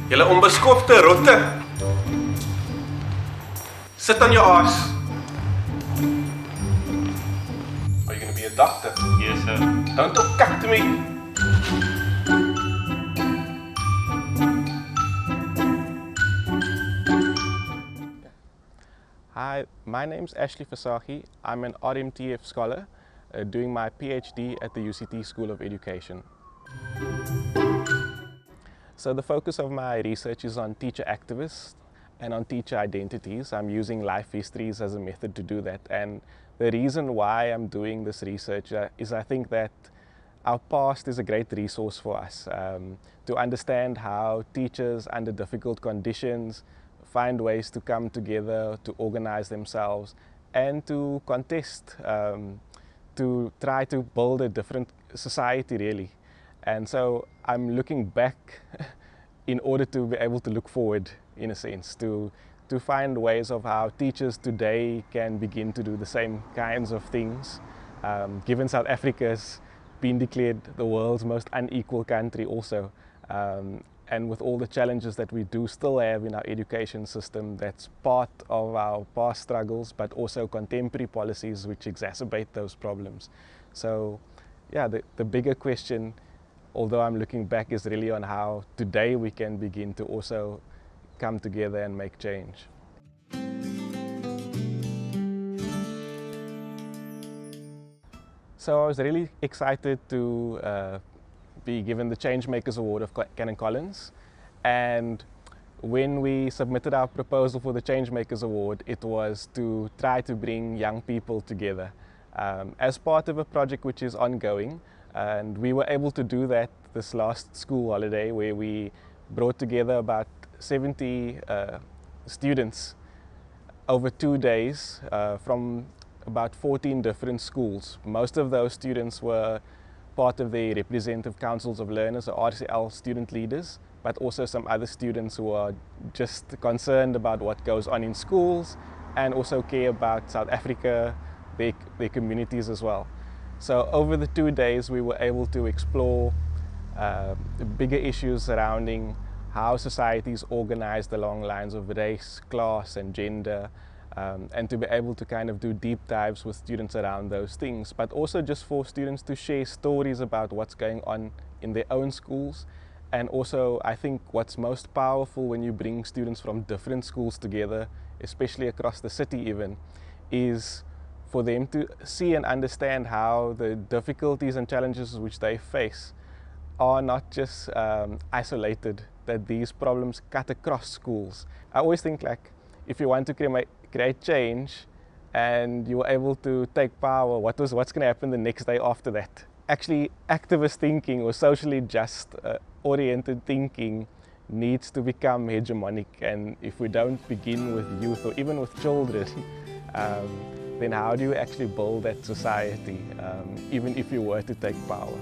Julle onbeskofte rotte. Sit on your ass. Are you going to be a doctor? Yes, sir. Don't talk cack to me. Hi, my name's Ashley Visagie. I'm an RMTF scholar doing my PhD at the UCT School of Education. So the focus of my research is on teacher activists and on teacher identities. I'm using life histories as a method to do that. And the reason why I'm doing this research is I think that our past is a great resource for us to understand how teachers under difficult conditions find ways to come together, to organize themselves, and to contest, to try to build a different society, really. And so I'm looking back in order to be able to look forward, in a sense, to find ways of how teachers today can begin to do the same kinds of things. Given South Africa's been declared the world's most unequal country also, and with all the challenges that we do still have in our education system, that's part of our past struggles, but also contemporary policies which exacerbate those problems. So yeah, the bigger question, although I'm looking back, is really on how today we can begin to also come together and make change. So I was really excited to be given the Changemakers Award of Canon Collins, and when we submitted our proposal for the Changemakers Award, it was to try to bring young people together as part of a project which is ongoing. And we were able to do that this last school holiday, where we brought together about 70 students over 2 days from about 14 different schools. Most of those students were part of the representative councils of learners, or RCL student leaders, but also some other students who are just concerned about what goes on in schools and also care about South Africa, their communities as well. So over the 2 days, we were able to explore the bigger issues surrounding how society is organized along lines of race, class, and gender, and to be able to kind of do deep dives with students around those things, but also just for students to share stories about what's going on in their own schools. And also, I think what's most powerful when you bring students from different schools together, especially across the city even, is for them to see and understand how the difficulties and challenges which they face are not just isolated, that these problems cut across schools. I always think, like, if you want to create change and you were able to take power, what's going to happen the next day after that? Actually, activist thinking or socially just oriented thinking needs to become hegemonic, and if we don't begin with youth or even with children, then how do you actually build that society, even if you were to take power?